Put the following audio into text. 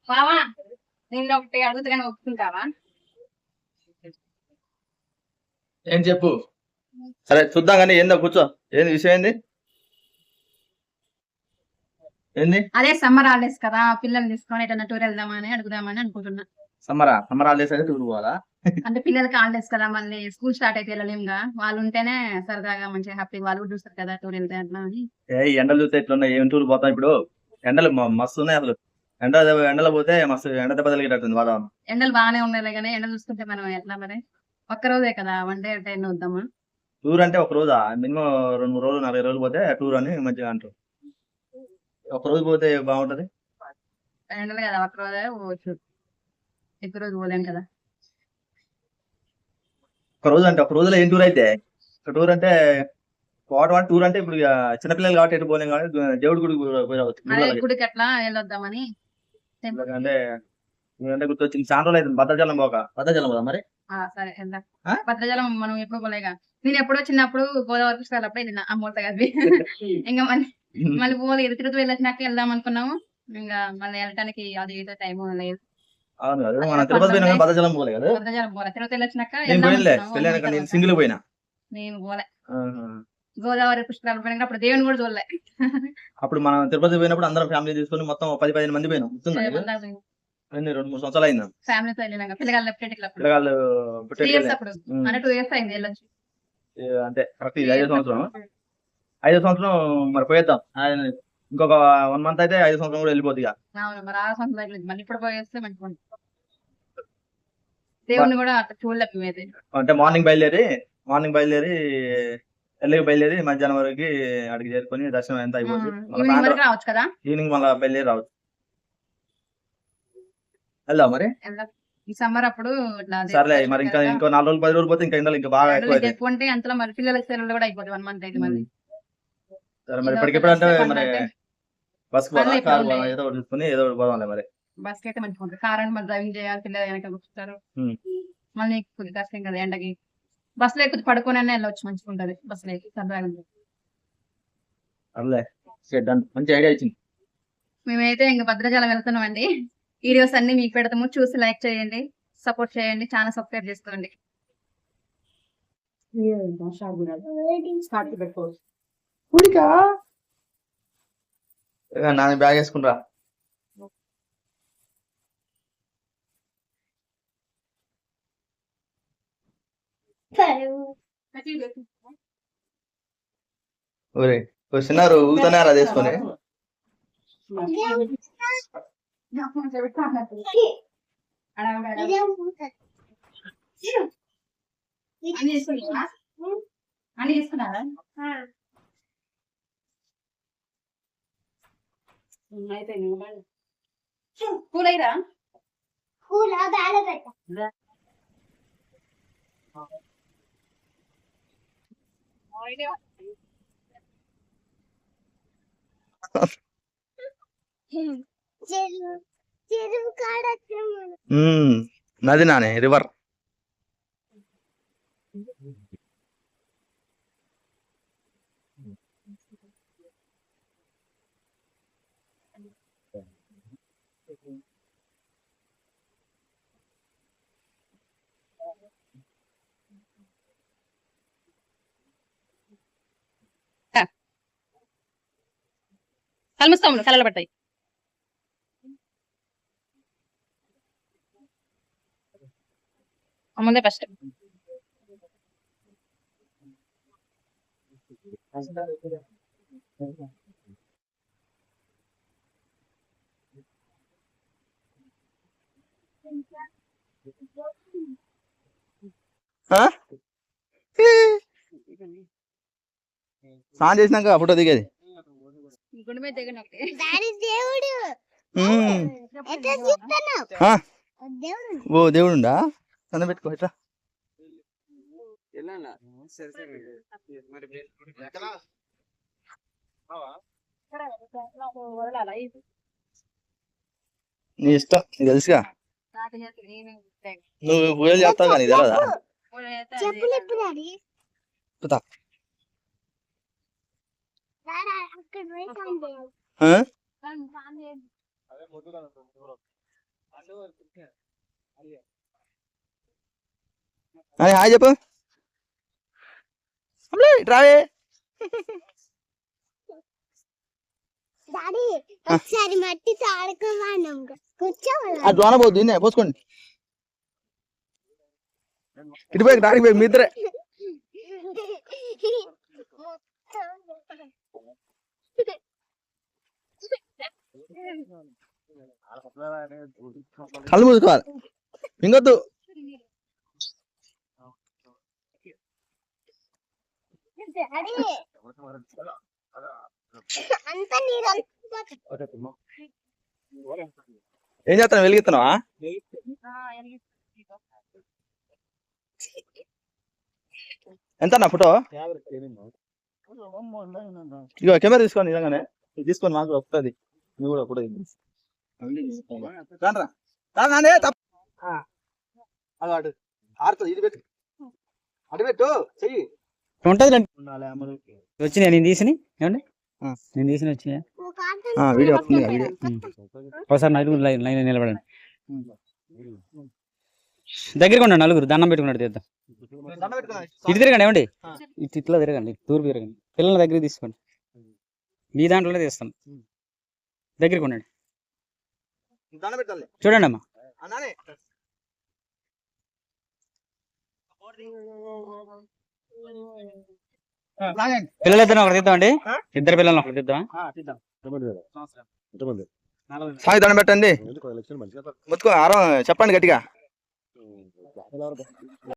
బావా నేను ఒకటి అడుగుతాను ఒప్పుకుంటావా? ఏం చెప్పు. సరే చూద్దాం కానీ ఏందో కూర్చో. ఏంది విషయం ఏంది? ఏంది అదే సమ్మర్ హాలిడేస్ కదా, పిల్లల్ని తీసుకొని ఎటన్నా టూర్ వెళ్దామని అడుగుదామని అనుకుంటున్నా. సమ్మర్ హాలిడేస్ అయితే టూర్ పోవాలా? అంటే పిల్లలకి హాలిడేస్ కదా, మళ్ళీ స్కూల్ స్టార్ట్ అయితే వెళ్ళలేముగా. వాళ్ళు ఉంటేనే సరదాగా మంచిగా హ్యాపీ, వాళ్ళు కూడా చూస్తారు కదా టూర్ వెళ్తే అట్లా అని. ఈ ఎండలు చూస్తే ఎట్లున్నా ఏం టూర్ పోతాం ఇప్పుడు. ఎండలు మస్తు ఉన్నాయి అసలు. ఎండలో పోతే మస్తు ఎండ దెబ్బ తగిలేటట్టుంది వాతావరణం. ఎండలు బాగానే ఉన్నాయి కానీ ఎండలు చూస్తుంటే మనం ఎట్లా మరి? ఒక్క రోజే కదా, వన్ డే టైం వద్దామా? టూర్ అంటే ఒక రోజా? మినిమం 2 3 రోజులు 4 రోజులు పోతే టూర్ అని మంచిగా అంటారు. ఒక రోజు పోతే బాగుంటది. ఎండలు కదా, ఒక్క రోజే పోవచ్చు, ఎక్కువ రోజు పోలేం కదా. ఒక రోజులో ఏం టూర్ అయితే? టూర్ అంటే పోవడం టూర్ అంటే ఇప్పుడు చిన్నపిల్లలు కాబట్టి ఎటు పోలేం కాబట్టి దేవుడి గుడికి పోయి రావచ్చు. అదే గుడికి అట్లా వెళ్ళొద్దామని. అంటే గుర్తొచ్చింది, చాలా రోజులు అవుతుంది భద్రాచలం పోక. భద్రాచలం పోదా మరి? సరే వెళ్దాం. భద్రాచలం మనం ఎప్పుడు పోలేగా. నేను ఎప్పుడో చిన్నప్పుడు గోదావరి పుష్కరాలు అప్పుడే వెళ్ళిన అమ్మోళ్ళతో కలిపి. ఇంకా మళ్ళీ పోలేదు, తిరుపతి వెళ్ళొచ్చినాక వెళ్దాం అనుకున్నాము. ఇంకా మళ్ళీ వెళ్ళటానికి అది ఏదో టైం లేదు. అవును కదా, మనం తిరుపతి పోయినా కానీ భద్రాచలం పోలే కదా. భద్రాచలం పోలే, తిరుపతి వెళ్ళొచ్చినాక నేను సింగిల్ పోయినా. నేను పోలే. గోదావరి పుష్కరాలు పోయినా అప్పుడు దేవుని కూడా చూడలే. అప్పుడు మనం తిరుపతి పోయినప్పుడు అందరం ఫ్యామిలీ తీసుకొని మొత్తం 10-15 మంది పోయినాం. 2-3 సంవత్సరాలు అయిందా ఫ్యామిలీతో వెళ్ళినాక. పిల్లగాళ్ళు పిల్లగాళ్ళు అప్పుడు అంటే 2 years అయింది వెళ్ళొచ్చు. అంటే కరెక్ట్ 5వ సంవత్సరం. 5వ సంవత్సరం మరి పోయేద్దాం. ఇంకొక 1 month అయితే 5వ సంవత్సరం కూడా వెళ్ళిపోద్ది. అవును మరి 6వ సంవత్సరం మళ్ళీ ఇప్పుడు పోయేస్తే మంచిగా ఉంటుంది. దేవుని కూడా అట్లా చూడలేము మేమైతే. అంటే మార్నింగ్ బయలుదేరి ఎల్లుగా బయలుదేరి మధ్యాహ్నం వరకు అడిగి చేరుకొని దర్శనం ఎంత అయిపోతుంది. రావచ్చు కదా, ఈవినింగ్ మళ్ళీ బయలుదేరి రావచ్చు. వెళ్దాం మరి ఈ సమ్మర్ అప్పుడు. సర్లే మరి ఇంకా 4 రోజులు 10 రోజులు పోతే ఇంకా ఎండలు ఇంకా బాగా ఎక్కువ అంటే అంతలో మరి పిల్లలకి సెలవులు కూడా అయిపోతాయి 1 month అయితే మళ్ళీ. సరే మరి ఇప్పటికెప్పుడు అంటే మరి బస్ పోదా కారు పోదా ఏదో ఒకటి చూసుకుని ఏదో ఒకటి పోదాంలే మరి. బస్ కి అయితే మంచిగా ఉంటుంది. కార్ అంటే మరి డ్రైవింగ్ చేయాలి, పిల్లలు వెనక కూర్చుంటారు, మళ్ళీ కొద్దిగా కష్టం కదా ఎండకి. బస్ లో కొద్దిగా పడుకొని వెళ్ళవచ్చు, మంచిగా ఉంటుంది బస్ లో సరదాగా. మంచి ఐడియా ఇచ్చింది. మేమైతే ఇంకా భద్రాచలం వెళ్తున్నామండి. వీడియోస్ అన్ని మీకు పెడతాము, చూసి లైక్ చేయండి, సపోర్ట్ చేయండి, ఛానల్ సబ్స్క్రైబ్ చేసుకోండి. నా బ్యాగ్ వేసుకుంటా. ఒరే వచ్చినారు ఊగుతున్నారా తీసుకొని. అన్ని తీసుకున్నారా? పూలైరా నది నానే రివర్. కలుస్తాము, కలలు పడతాయి. ముందే ఫస్ట్ స్నానం చేసినాక ఫోటో దిగేది. ఓ దేవుడుండా కన్న పెట్టుకో ఇట్లా. నీ ఇష్టం, నీకు తెలుసుగా. నువ్వు పూజలు చేస్తావు కానీ తెలదా? అని హాయ్ చెప్పు. రావే. ఒకసారి మట్టితో ఆడుకోమన్నాం కూర్చోవాలి. అది దోన పోద్దు దీన్నే పోసుకోండి. ఇటు పోయి దాడికి పోయి మీ ఇద్దరే. కళ్ళు మూసుకోవాలి ఇంకొద్దు. అంతా నీరు ఏం చేస్తాను వెలిగిస్తున్నావా? ఎంత నా ఫోటో? ఇగో కెమెరా తీసుకోండి నిజంగానే తీసుకొని మాకు వస్తుంది. నువ్వు కూడా ఫోటో ఆడుతుంది. ఇది పెట్టు అటు పెట్టు చెయ్యి ఉంటది. వచ్చినాయి నేను తీసిన ఏమండి నేను తీసిన వచ్చినాయా వీడియో వస్తుంది వీడియో. ఒకసారి నలుగురు లైన్ నిలబడండి. దగ్గరగా ఉండండి. నలుగురు దండం పెట్టుకున్నాడు తీద్దాం. ఇటు తిరగండి ఏమండి ఇట్లా తిరగండి. తూర్పు తిరగండి. పిల్లల దగ్గర తీసుకోండి. మీ దాంట్లోనే తీస్తాను. దగ్గరికి ఉండండి. చూడండి అమ్మా. పిల్లలిద్దరు ఒకటి తీద్దామండి. ఇద్దరు పిల్లలు ఒకటి తీద్దాం. సాయి దండం పెట్టండి. మొత్తుకో ఆరం చెప్పండి గట్టిగా.